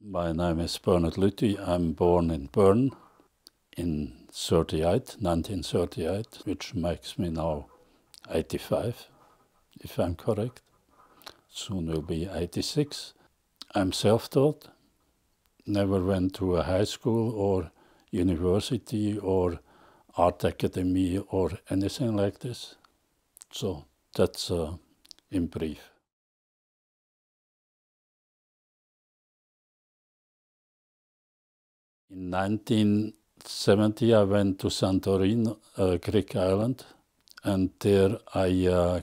My name is Bernhard Lüthi. I'm born in Bern in 1938, which makes me now 85, if I'm correct. Soon will be 86. I'm self-taught. Never went to a high school or university or art academy or anything like this. So that's in brief. In 1970 I went to Santorin, a Greek island, and there I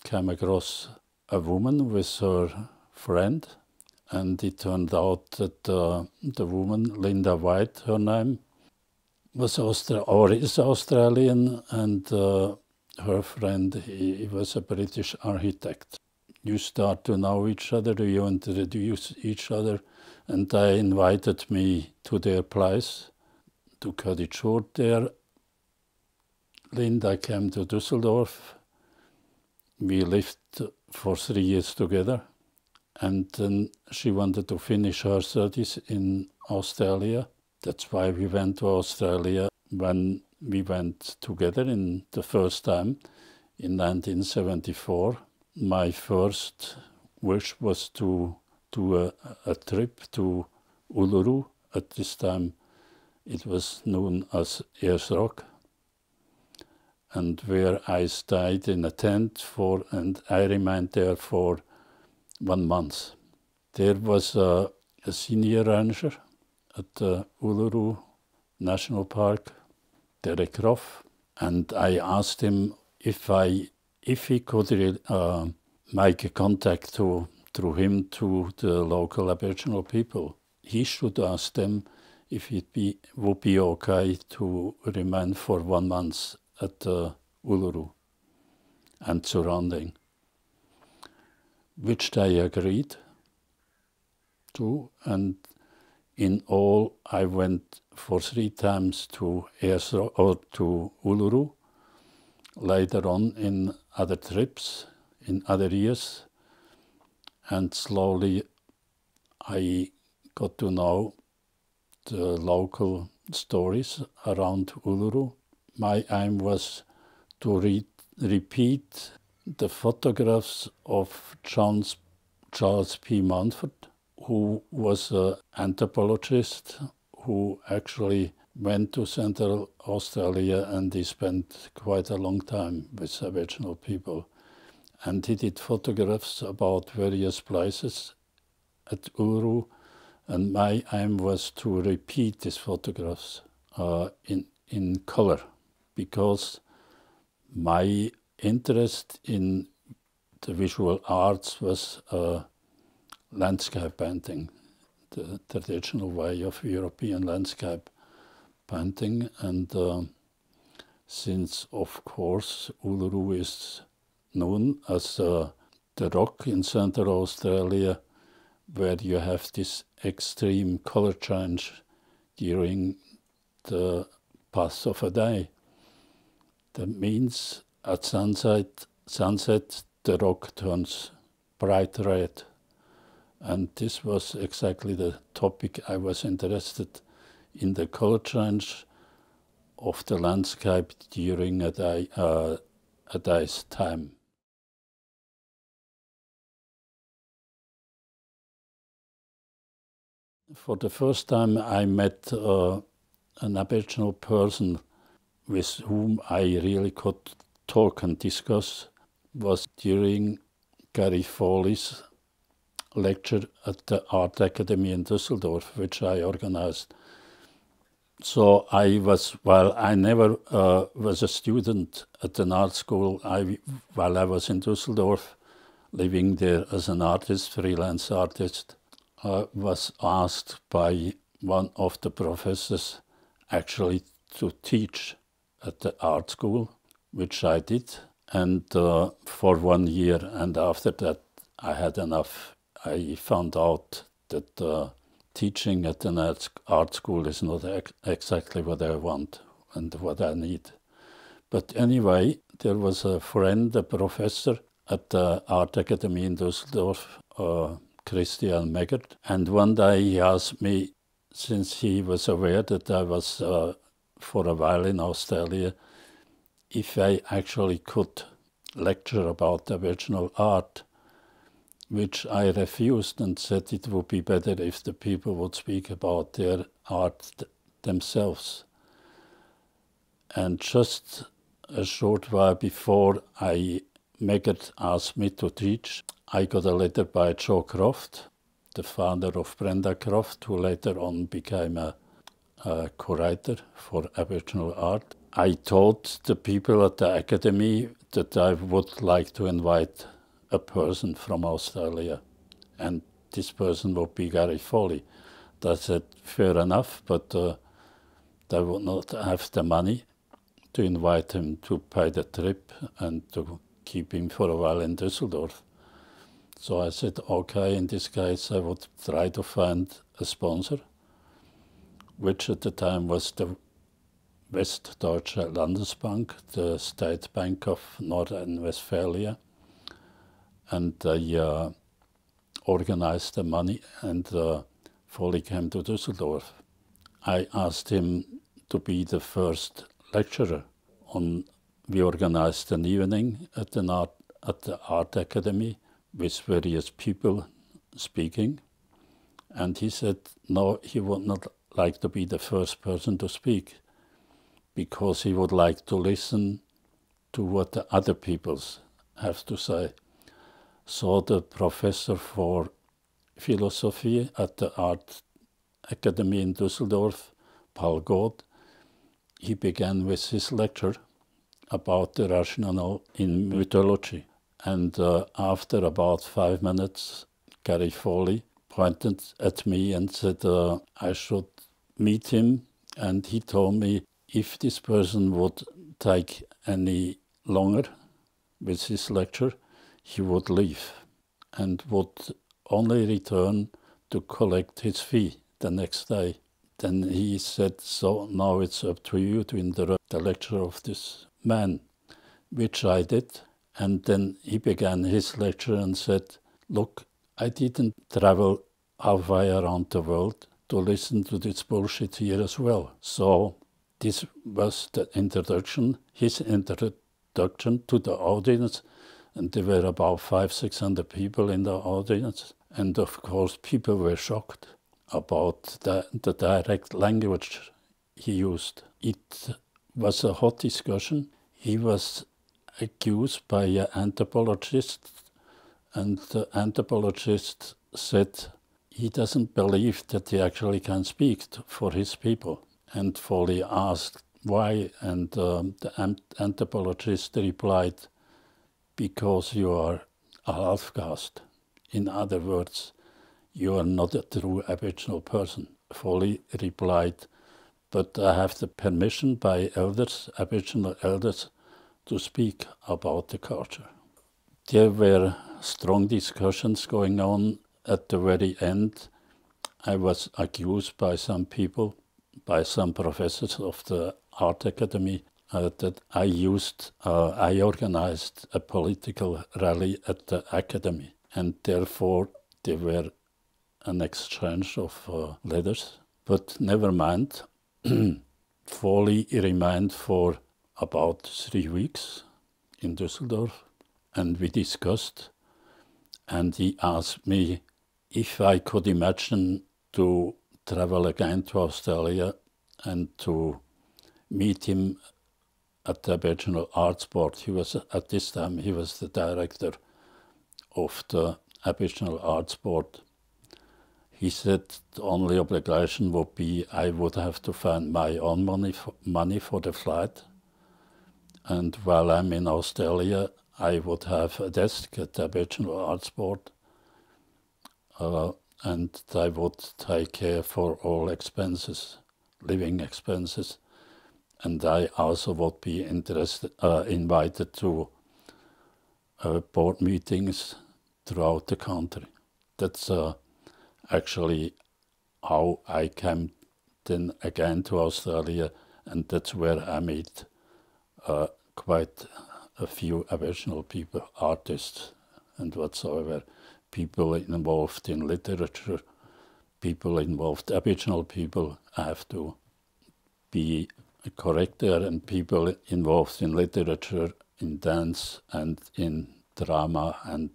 came across a woman with her friend, and it turned out that the woman, Linda White, her name, was is Australian, and her friend, he was a British architect. You start to know each other, you introduce each other, and they invited me to their place. To cut it short there, Linda came to Düsseldorf. We lived for 3 years together, and then she wanted to finish her studies in Australia. That's why we went to Australia when we went together in the first time in 1974. My first wish was to do a trip to Uluru. At this time it was known as Ayers Rock, and where I stayed in a tent and I remained there for 1 month. There was a senior ranger at the Uluru National Park, Derek Roff, and I asked him if he could make a contact through him to the local Aboriginal people. He should ask them if it would be okay to remain for 1 month at Uluru and surrounding, which they agreed to, and in all I went for 3 times to Uluru, later on in other trips, in other years, and slowly I got to know the local stories around Uluru. My aim was to repeat the photographs of Charles P. Mountford, who was an anthropologist who actually went to Central Australia, and he spent quite a long time with Aboriginal people. And he did photographs about various places at Uluru, and my aim was to repeat these photographs in color, because my interest in the visual arts was landscape painting, the traditional way of European landscape painting. And since, of course, Uluru is known as the rock in Central Australia, where you have this extreme color change during the pass of a day. That means at sunset the rock turns bright red. And this was exactly the topic I was interested in, the color change of the landscape during a day's time. For the first time I met an Aboriginal person with whom I really could talk and discuss was during Gary Foley's lecture at the Art Academy in Düsseldorf, which I organized. So I never was a student at an art school. While I was in Düsseldorf, living there as an artist, freelance artist, I was asked by one of the professors actually to teach at the art school, which I did, and for 1 year. And after that I had enough. I found out that teaching at an art school is not exactly what I want and what I need. But anyway, there was a friend, a professor at the Art Academy in Düsseldorf, Christian Meggert. And one day he asked me, since he was aware that I was for a while in Australia, if I actually could lecture about Aboriginal art, which I refused and said it would be better if the people would speak about their art themselves. And just a short while before Meggert asked me to teach, I got a letter by Joe Croft, the father of Brenda Croft, who later on became a curator for Aboriginal art. I told the people at the academy that I would like to invite a person from Australia, and this person would be Gary Foley. They said, fair enough, but they would not have the money to invite him to pay the trip and to keep him for a while in Düsseldorf. So I said, okay, in this case I would try to find a sponsor, which at the time was the Westdeutsche Landesbank, the state bank of North Rhine-Westphalia. And they organized the money, and Foley came to Düsseldorf. I asked him to be the first lecturer. We organized an evening at the Art Academy with various people speaking, and he said no, he would not like to be the first person to speak, because he would like to listen to what the other people have to say. So the professor for philosophy at the Art Academy in Düsseldorf, Paul Gaude, he began with his lecture about the rationale in mythology. And after about 5 minutes, Gary Foley pointed at me and said I should meet him. And he told me if this person would take any longer with his lecture, he would leave and would only return to collect his fee the next day. Then he said, so now it's up to you to interrupt the lecture of this man, which I did. And then he began his lecture and said, look, I didn't travel halfway around the world to listen to this bullshit here as well. So this was the introduction, his introduction to the audience. And there were about 500-600 people in the audience. And of course, people were shocked about the direct language he used. It was a hot discussion. He was accused by an anthropologist, and the anthropologist said he doesn't believe that he actually can speak for his people. And Foley asked why, and the anthropologist replied, because you are a half-caste. In other words, you are not a true Aboriginal person. Foley replied, but I have the permission by elders, Aboriginal elders, to speak about the culture. There were strong discussions going on. At the very end, I was accused by some people, by some professors of the Art Academy, that I organized a political rally at the Academy, and therefore there were an exchange of letters. But never mind, Foley remained for about 3 weeks in Düsseldorf, and we discussed, and he asked me if I could imagine to travel again to Australia and to meet him at the Aboriginal Arts Board. He was, at this time, he was the director of the Aboriginal Arts Board. He said the only obligation would be I would have to find my own money for the flight. And while I'm in Australia, I would have a desk at the Aboriginal Arts Board, and I would take care for all expenses, living expenses. And I also would be invited to board meetings throughout the country. That's actually how I came then again to Australia, and that's where I met quite a few Aboriginal people, artists and whatsoever, people involved in literature, people involved, Aboriginal people have to be correct there, and people involved in literature, in dance and in drama and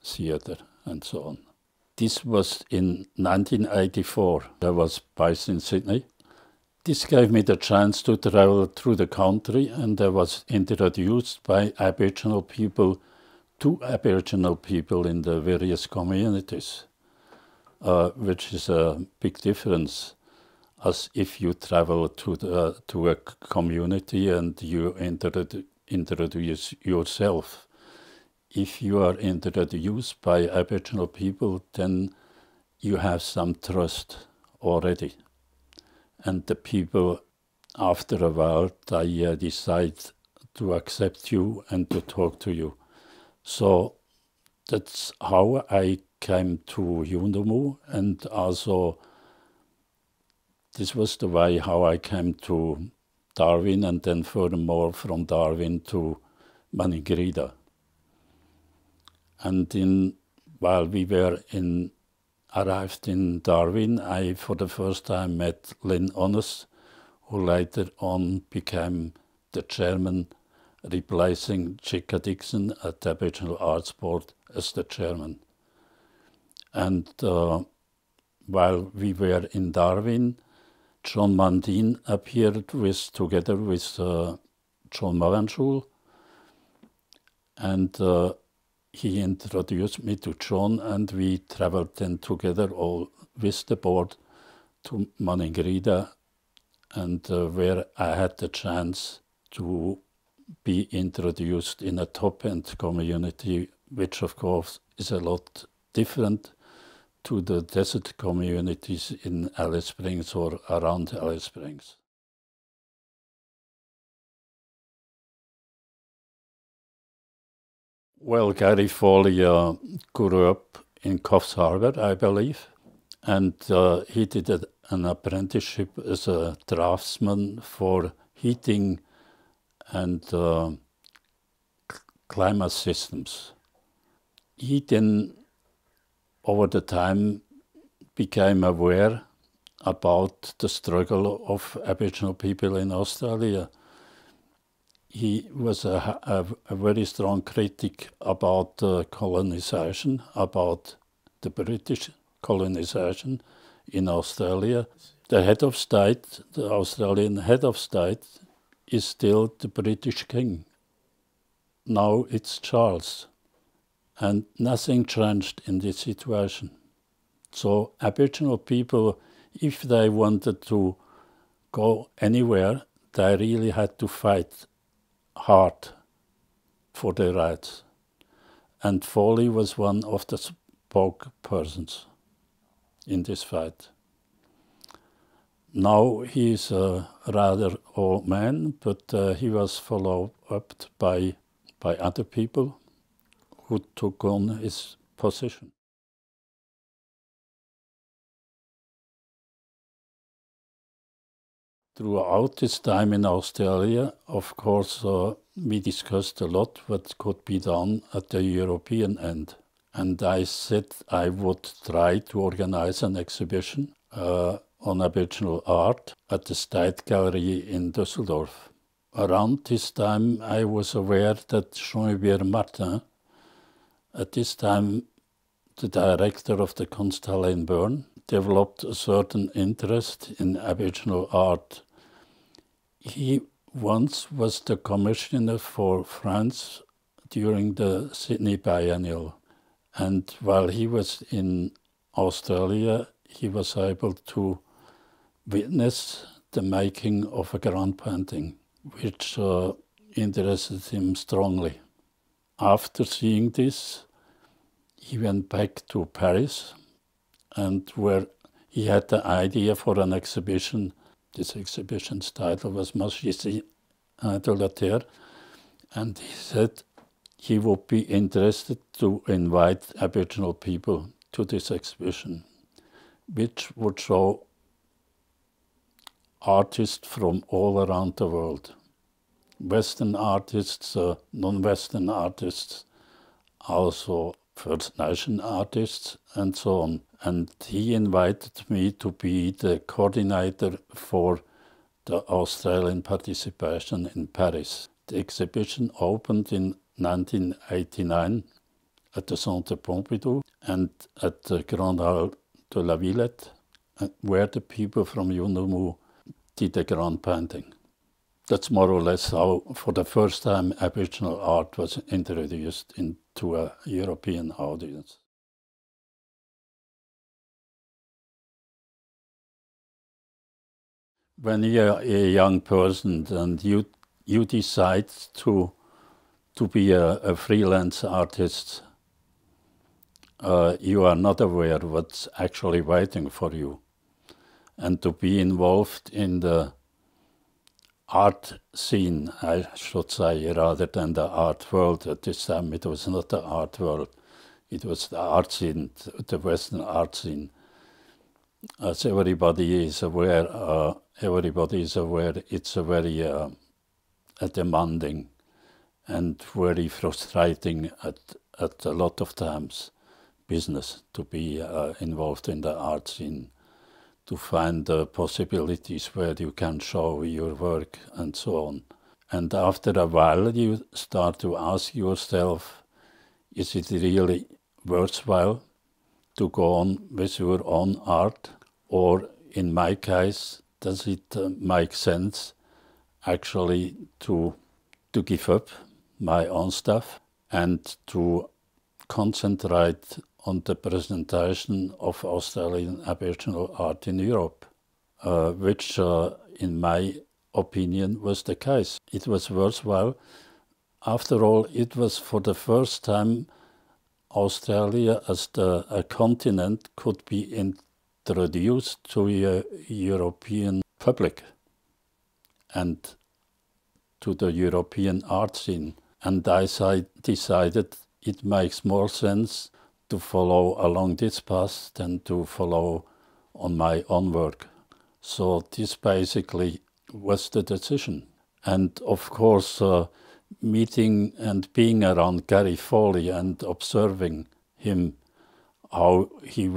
theatre and so on. This was in 1984. I was based in Sydney. This gave me the chance to travel through the country, and I was introduced by Aboriginal people to Aboriginal people in the various communities, which is a big difference as if you travel to a community and you introduce yourself. If you are introduced by Aboriginal people, then you have some trust already. And the people, after a while, they decide to accept you and to talk to you. So that's how I came to Yuendumu, and also this was the way how I came to Darwin, and then furthermore from Darwin to Maningrida. And while we were arrived in Darwin, I for the first time met Lynn Onnes, who later on became the chairman, replacing Chicka Dixon at the Aboriginal Arts Board as the chairman. And while we were in Darwin, John Mundine appeared together with John Mavanchul, and he introduced me to John, and we traveled then together all with the board to Maningrida, and where I had the chance to be introduced in a top-end community, which of course is a lot different to the desert communities in Alice Springs or around Alice Springs. Well, Gary Foley grew up in Coffs Harbour, I believe, and he did an apprenticeship as a draftsman for heating and climate systems. He then, over the time, became aware about the struggle of Aboriginal people in Australia. He was a very strong critic about colonization, about the British colonization in Australia. The head of state, the Australian head of state, is still the British king. Now it's Charles. And nothing changed in this situation. So Aboriginal people, if they wanted to go anywhere, they really had to fight hard for their rights. And Foley was one of the spokespersons in this fight. Now he is a rather old man, but he was followed up by other people who took on his position. Throughout this time in Australia, of course, we discussed a lot what could be done at the European end. And I said I would try to organize an exhibition on Aboriginal art at the State Gallery in Düsseldorf. Around this time, I was aware that Jean-Hubert Martin, at this time the director of the Kunsthalle in Bern, developed a certain interest in Aboriginal art. He once was the commissioner for France during the Sydney Biennial, and while he was in Australia, he was able to witness the making of a ground painting, which interested him strongly. After seeing this, he went back to Paris, and where he had the idea for an exhibition. This exhibition's title was Magiciens de la Terre, and he said he would be interested to invite Aboriginal people to this exhibition, which would show artists from all around the world. Western artists, non-Western artists, also First Nation artists and so on. And he invited me to be the coordinator for the Australian participation in Paris. The exhibition opened in 1989 at the Centre Pompidou and at the Grand Hall de la Villette, where the people from Yunumu did a grand painting. That's more or less how, for the first time, Aboriginal art was introduced into a European audience. When you're a young person and you decide to be a freelance artist, you are not aware what's actually waiting for you. And to be involved in the art scene, I should say, rather than the art world. At this time it was not the art world, it was the art scene, the Western art scene. As everybody is aware, it's a very a demanding and very frustrating at a lot of times business to be involved in the art scene, to find possibilities where you can show your work and so on. And after a while you start to ask yourself, is it really worthwhile to go on with your own art? Or in my case, does it make sense actually to give up my own stuff and to concentrate on the presentation of Australian Aboriginal art in Europe, which in my opinion was the case. It was worthwhile. After all, it was for the first time Australia as a continent could be introduced to a European public and to the European art scene. And I decided it makes more sense to follow along this path than to follow on my own work. So this basically was the decision. And of course, meeting and being around Gary Foley and observing him, how he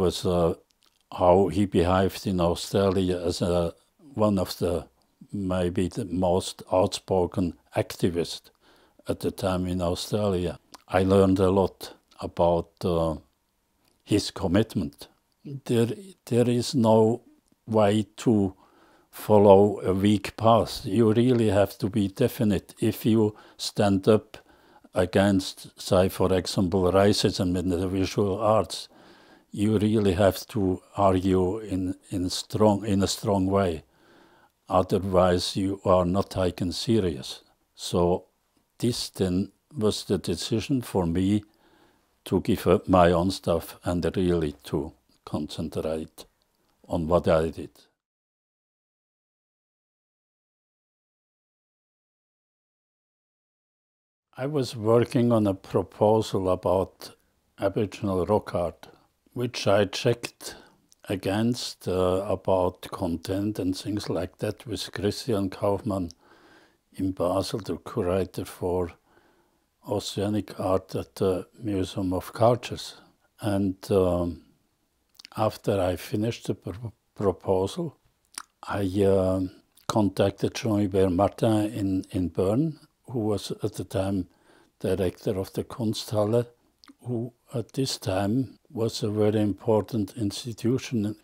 behaved in Australia as one of the maybe the most outspoken activist at the time in Australia. I learned a lot about his commitment. There is no way to follow a weak path. You really have to be definite. If you stand up against, say, for example, racism in the visual arts, you really have to argue in a strong way. Otherwise, you are not taken serious. So this then was the decision for me to give up my own stuff and really to concentrate on what I did. I was working on a proposal about Aboriginal rock art, which I checked against about content and things like that with Christian Kaufmann in Basel, the curator for Oceanic art at the Museum of Cultures. And after I finished the proposal, I contacted Jean-Hubert Martin in Bern, who was at the time director of the Kunsthalle, who at this time was a very important institution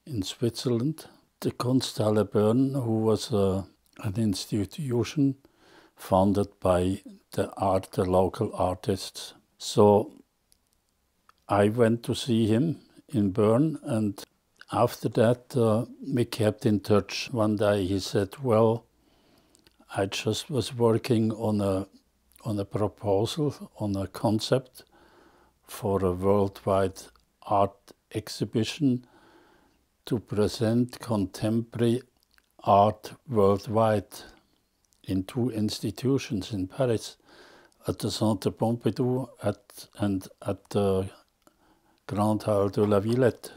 in Switzerland. The Kunsthalle Bern, who was an institution founded by the local artists. So I went to see him in Bern, and after that we kept in touch. One day he said, well, I just was working on a proposal, on a concept for a worldwide art exhibition to present contemporary art worldwide in 2 institutions in Paris, at the Centre Pompidou and at the Grand Hall de la Villette.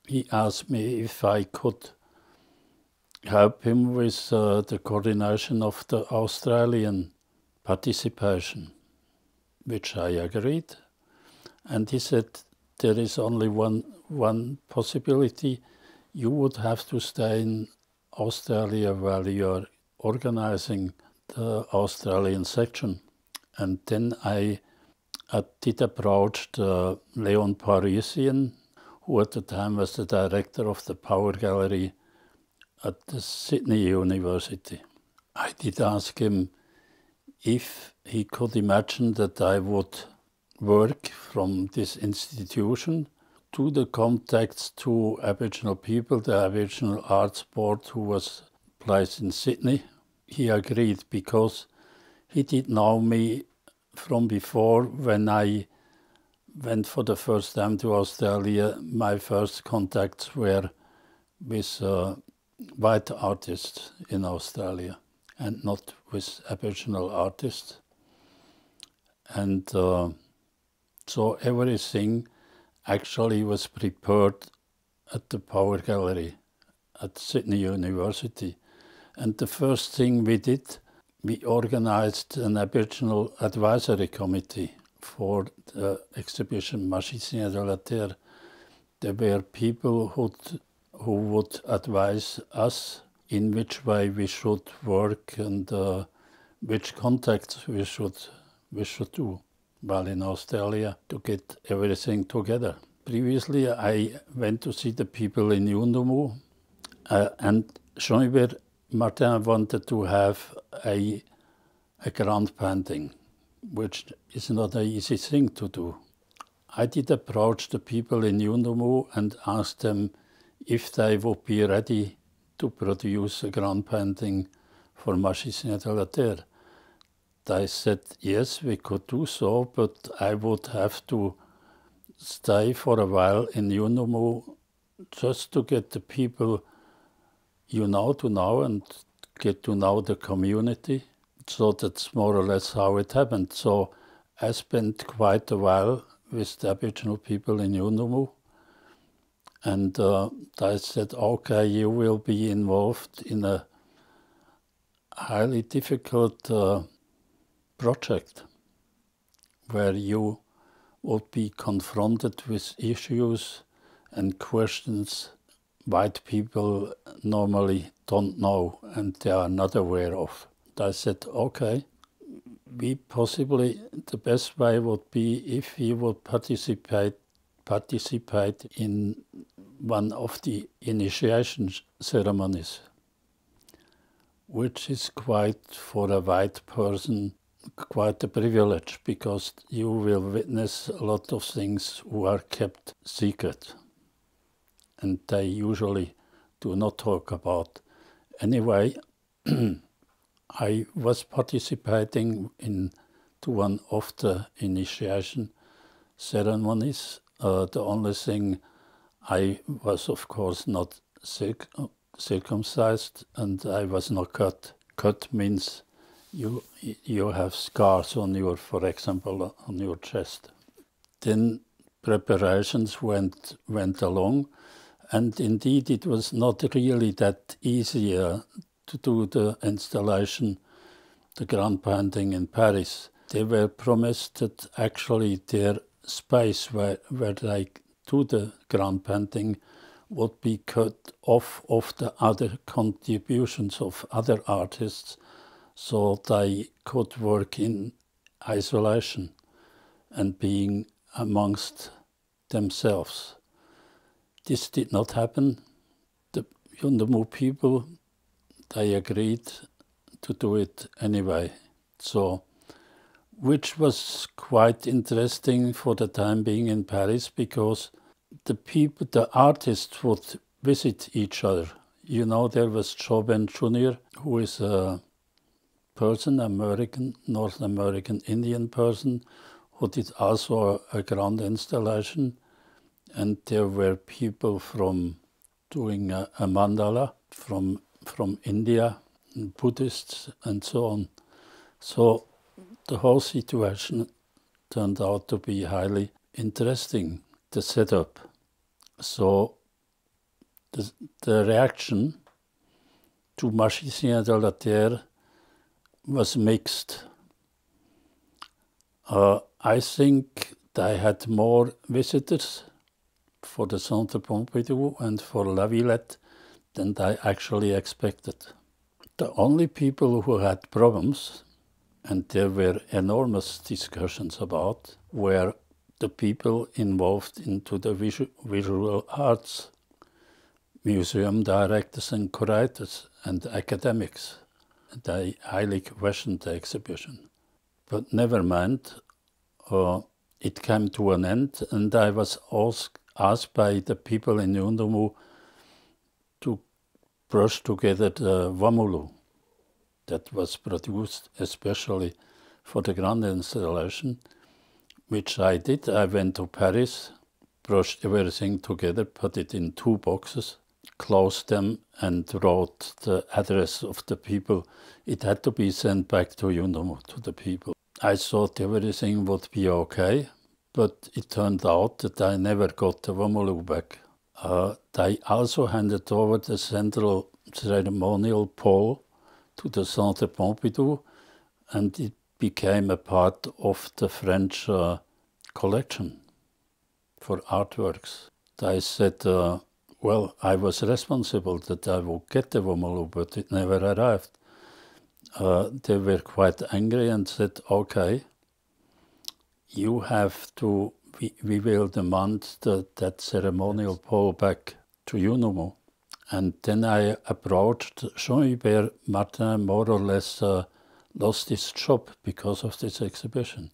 He asked me if I could help him with the coordination of the Australian participation, which I agreed. And he said, there is only one possibility. You would have to stay in Australia while you're organizing the Australian section. And then I did approach the Leon Parisian, who at the time was the director of the Power Gallery at the Sydney University. I did ask him if he could imagine that I would work from this institution to the contacts to Aboriginal people, the Aboriginal Arts Board, who was placed in Sydney. He agreed because he did know me from before. When I went for the first time to Australia, my first contacts were with white artists in Australia and not with Aboriginal artists. And so everything actually was prepared at the Power Gallery at Sydney University. And the first thing we did, we organized an Aboriginal advisory committee for the exhibition Magiciens de la Terre. There were people who would advise us in which way we should work and which contacts we should do while in Australia to get everything together. Previously, I went to see the people in Yundumu, and Jean-Hubert Martin wanted to have a grand painting, which is not an easy thing to do. I did approach the people in Yundumu and asked them if they would be ready to produce a grand painting for Magiciens de la Terre. They said, yes, we could do so, but I would have to stay for a while in Yundumu just to get the people to know and get to know the community. So that's more or less how it happened. So I spent quite a while with the Aboriginal people in Yundumu, and they said, okay, you will be involved in a highly difficult project where you would be confronted with issues and questions white people normally don't know and they are not aware of. I said, okay, the best way would be if we would participate in one of the initiation ceremonies, which is quite, for a white person, quite a privilege, because you will witness a lot of things who are kept secret and they usually do not talk about. Anyway, I was participating to one of the initiation ceremonies. The only thing, I was of course not circumcised and I was not cut. Cut means you have scars on your, for example, on your chest. Then preparations went along, and indeed it was not really that easy to do the installation, the grand painting in Paris. They were promised that actually their space where they do the grand painting would be cut off of the other contributions of other artists, so they could work in isolation and being amongst themselves. This did not happen. The Yundumu people, they agreed to do it anyway. So, which was quite interesting for the time being in Paris, because the artists would visit each other. You know, there was Joben Jr., who is a person, North American Indian person, who did also a grand installation. And there were people from doing a mandala from India, Buddhists and so on. So the whole situation turned out to be highly interesting, the setup. So the reaction to Magiciens de la Terre was mixed. I think they had more visitors for the Centre Pompidou and for La Villette than they actually expected. The only people who had problems, and there were enormous discussions about, were the people involved into the visual arts, museum directors and curators and academics. They highly questioned the exhibition. But never mind, it came to an end, and I was asked by the people in Yundumu to brush together the Wamulu that was produced especially for the grand installation, which I did. I went to Paris, brushed everything together, put it in 2 boxes, closed them, and wrote the address of the people. It had to be sent back to Yundumu, to the people. I thought everything would be okay, but it turned out that I never got the Wamulu back. They also handed over the central ceremonial pole to the Centre Pompidou, and it became a part of the French collection for artworks. They said, well, I was responsible that I would get the Wamulu, but it never arrived. They were quite angry and said, okay, you have to, we will demand that ceremonial pole back to Yundumu. And then I approached Jean-Hubert Martin, more or less lost his job because of this exhibition.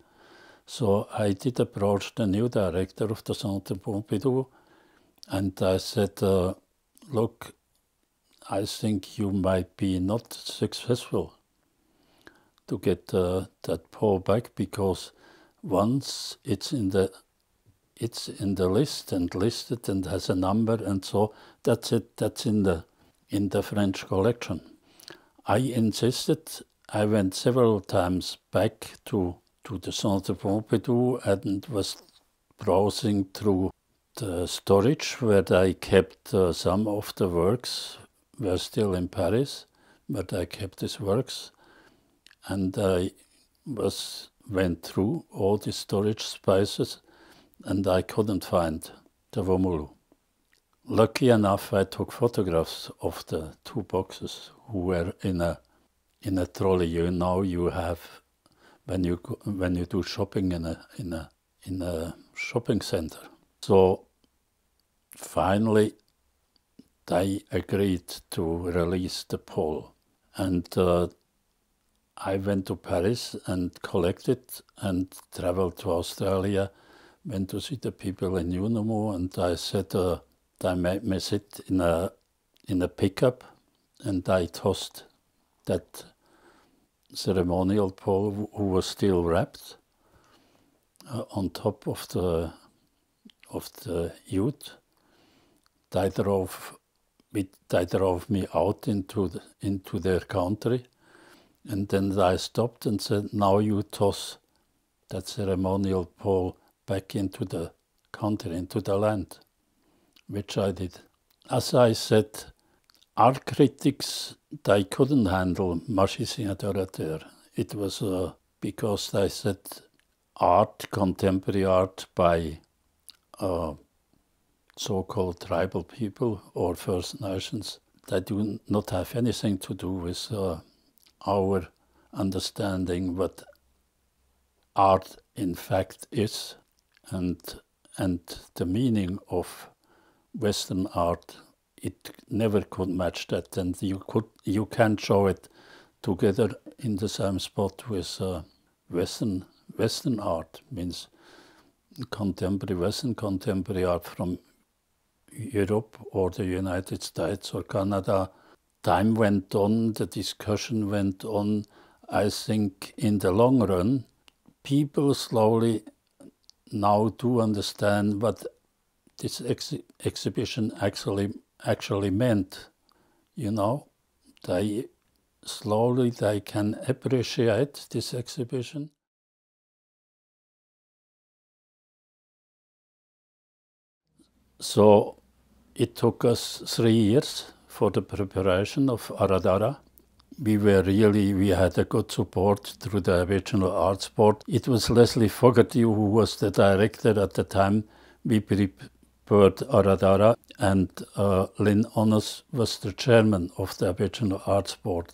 So I did approach the new director of the Centre Pompidou, and I said, look, I think you might be not successful to get that pole back, because once it's in the list and listed and has a number, and so that's it. That's in the French collection. I insisted. I went several times back to the Centre Pompidou and was browsing through the storage where I kept some of the works. Were still in Paris, but I kept these works, and I went through all the storage spaces, and I couldn't find the Wamulu. Lucky enough, I took photographs of the 2 boxes who were in a trolley. You know, you have when you do shopping in a shopping center. So finally, they agreed to release the pole, and I went to Paris and collected and traveled to Australia, went to see the people in Yundumu, and I said they made me sit in a pickup, and I tossed that ceremonial pole, who was still wrapped, on top of the ute. They drove me out into their country, and then I stopped and said, now you toss that ceremonial pole back into the country, into the land, which I did. As I said, art critics, they couldn't handle Magiciens de la Terre. It was because they said art, contemporary art by so-called tribal people or First Nations, they do not have anything to do with our understanding what art in fact is, and the meaning of Western art. It never could match that, and you can't show it together in the same spot with Western art. Means contemporary Western contemporary art from Europe or the United States or Canada. Time went on, the discussion went on. I think in the long run, people slowly now do understand what this exhibition actually meant. You know, they can appreciate this exhibition. So it took us 3 years for the preparation of Aradara. we had a good support through the Aboriginal Arts Board. It was Leslie Fogarty who was the director at the time. We prepared Aradara, and Lynn Honors was the chairman of the Aboriginal Arts Board.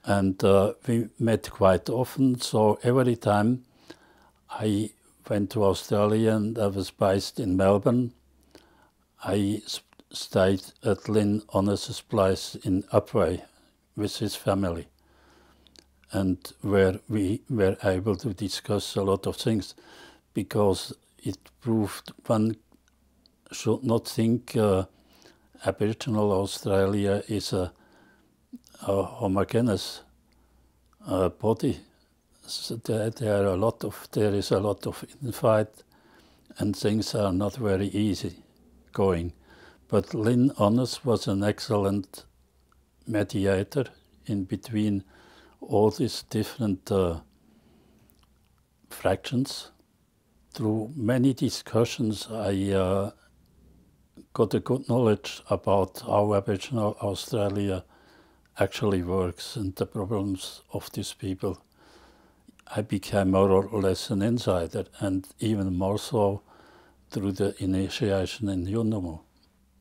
And we met quite often, so every time I went to Australia and I was based in Melbourne, I stayed at Lynn Honors' place in Upwey with his family, and where we were able to discuss a lot of things, because it proved one should not think Aboriginal Australia is a homogeneous body. So there is a lot of infight, and things are not very easy going. But Lynn Honors was an excellent mediator in between all these different fractions. Through many discussions, I got a good knowledge about how Aboriginal Australia actually works and the problems of these people. I became more or less an insider, and even more so through the initiation in Yunumu.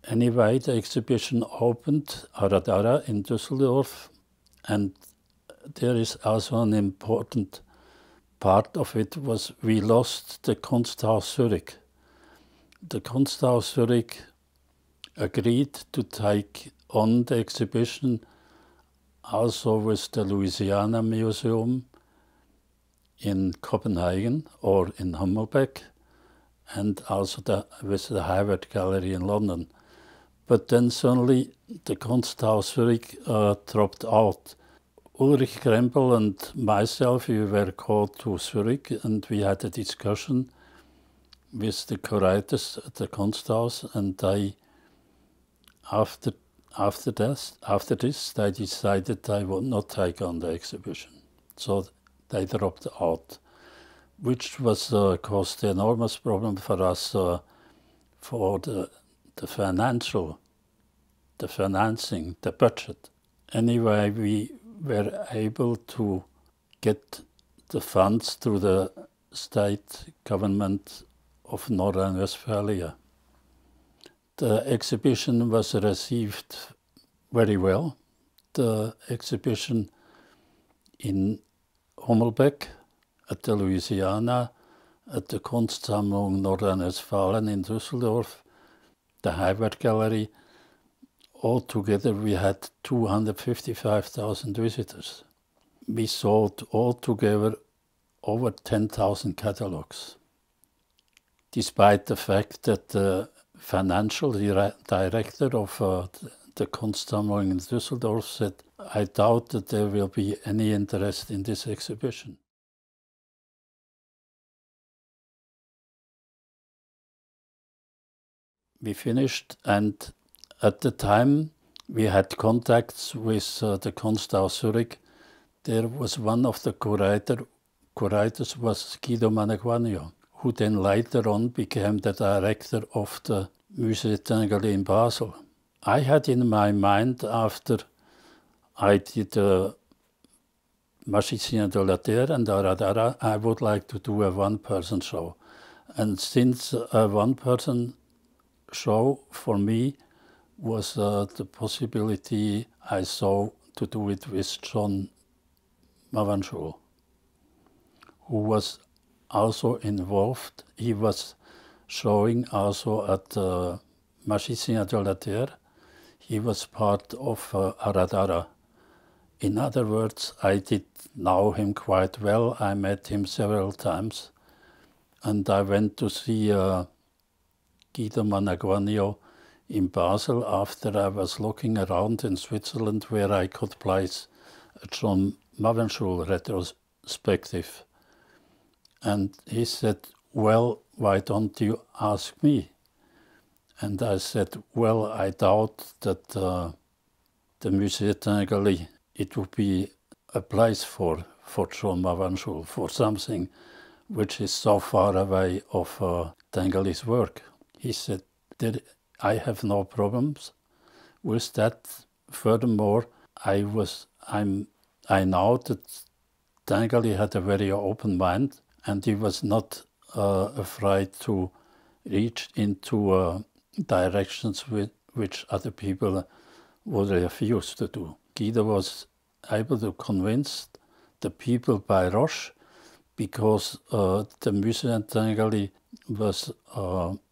Anyway, the exhibition opened Aradara in Düsseldorf, and there is also an important part of it was we lost the Kunsthaus Zürich. The Kunsthaus Zürich agreed to take on the exhibition also with the Louisiana Museum in Copenhagen or in Hummelbeck, and also with the Hayward Gallery in London. But then suddenly the Kunsthaus Zürich dropped out. Ulrich Krempel and myself, we were called to Zürich, and we had a discussion with the curators at the Kunsthaus, and after this, they decided they would not take on the exhibition. So they dropped out, which was caused an enormous problem for us for the financing, the budget. Anyway, we were able to get the funds through the state government of North Rhine-Westphalia. The exhibition was received very well. The exhibition in Hummelbeck, at the Louisiana, at the Kunstsammlung North Rhine-Westphalen in Düsseldorf, the Hayward Gallery. Altogether we had 255,000 visitors. We sold altogether over 10,000 catalogs. Despite the fact that the financial director of the Kunstsammlung in Düsseldorf said, I doubt that there will be any interest in this exhibition. We finished, and at the time we had contacts with the Kunsthaus Zürich. There was one of the curators was Guido Managuagno, who then later on became the director of the Musée Tinguely in Basel. I had in my mind, after I did Magiciens de la Terre and Aradara, I would like to do a one-person show. And since a one-person show for me was the possibility I saw to do it with John Mavanchul, who was also involved. He was showing also at Magiciens de la Terre. He was part of Aradara. In other words, I did know him quite well. I met him several times, and I went to see Guido Managuagno in Basel after I was looking around in Switzerland where I could place a John Mavanchul retrospective. And he said, well, why don't you ask me? And I said, well, I doubt that the Musée Tinguely, it would be a place for John Mavanchul, for something which is so far away of Tinguely's work. He said, I have no problems with that. Furthermore, I'm I know that Tangali had a very open mind, and he was not afraid to reach into directions which other people would refuse to do. Guido was able to convince the people by Roche, because the Museum Tangali was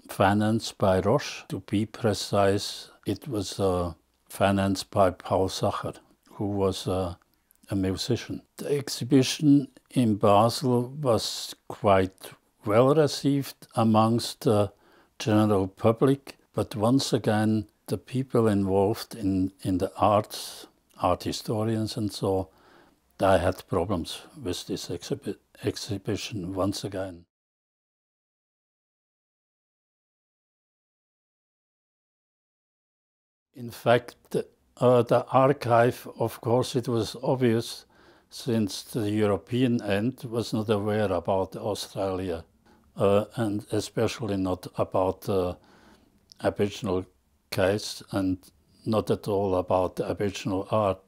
financed by Roche. To be precise, it was financed by Paul Sacher, who was a musician. The exhibition in Basel was quite well received amongst the general public, but once again the people involved in the arts, art historians and so, they had problems with this exhibition once again. In fact, the archive, of course, it was obvious, since the European end was not aware about Australia, and especially not about the Aboriginal case, and not at all about the Aboriginal art.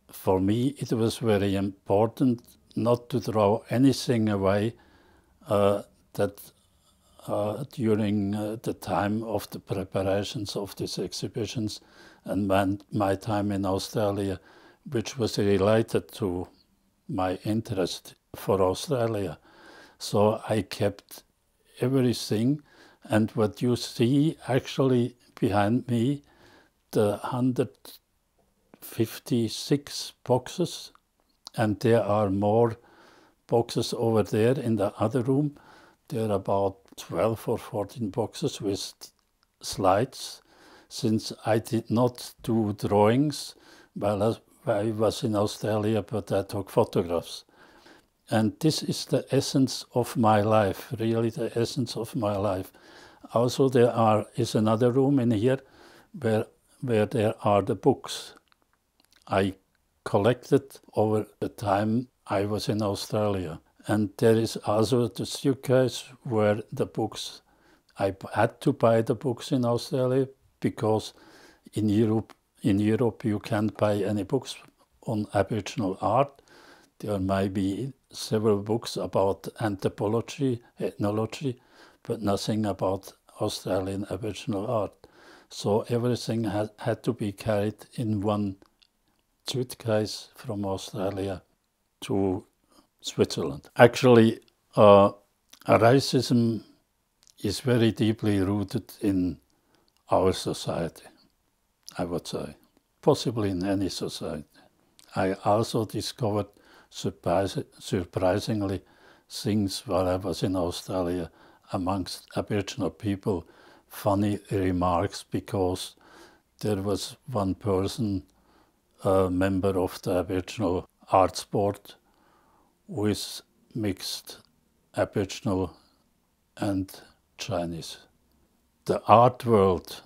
For me, it was very important not to throw anything away that during the time of the preparations of these exhibitions and my time in Australia, which was related to my interest for Australia. So I kept everything, and what you see actually behind me, the 156 boxes, and there are more boxes over there in the other room. There are about 12 or 14 boxes with slides, since I did not do drawings while I was in Australia, but I took photographs. And this is the essence of my life, really the essence of my life. Also there is another room in here where there are the books I collected over the time I was in Australia. And there is also the suitcase where the books, I had to buy the books in Australia, because in Europe you can't buy any books on Aboriginal art. There may be several books about anthropology, ethnology, but nothing about Australian Aboriginal art. So everything had to be carried in one suitcase from Australia to Switzerland. Actually, racism is very deeply rooted in our society, I would say, possibly in any society. I also discovered surprisingly things while I was in Australia amongst Aboriginal people, funny remarks, because there was one person, a member of the Aboriginal Arts Board, who is mixed Aboriginal and Chinese. The art world,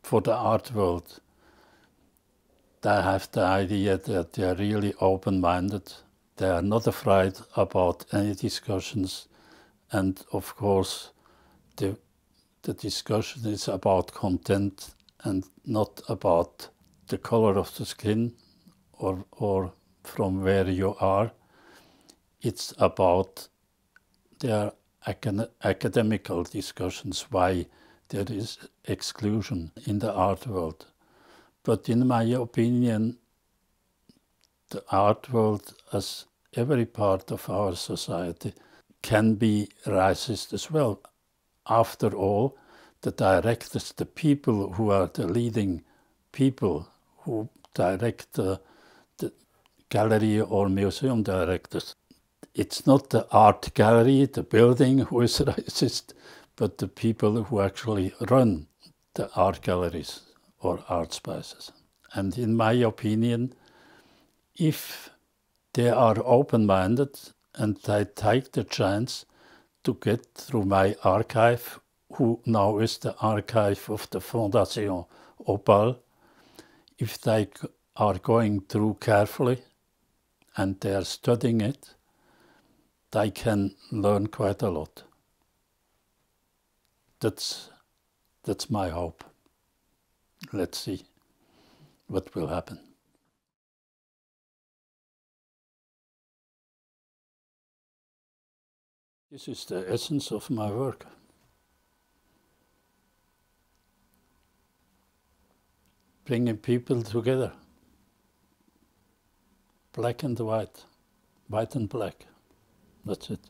for the art world, they have the idea that they are really open-minded. They are not afraid about any discussions, and of course the discussion is about content and not about the color of the skin or from where you are. It's about their academical discussions, why there is exclusion in the art world. But in my opinion, the art world, as every part of our society, can be racist as well. After all, the directors, the people who are the leading people who direct the gallery or museum directors, it's not the art gallery, the building, who is racist, but the people who actually run the art galleries or art spaces. And in my opinion, if they are open-minded and they take the chance to get through my archive, who now is the archive of the Fondation Opale, if they are going through carefully and they are studying it, they can learn quite a lot. That's my hope. Let's see what will happen. This is the essence of my work. Bringing people together. Black and white, white and black. That's it.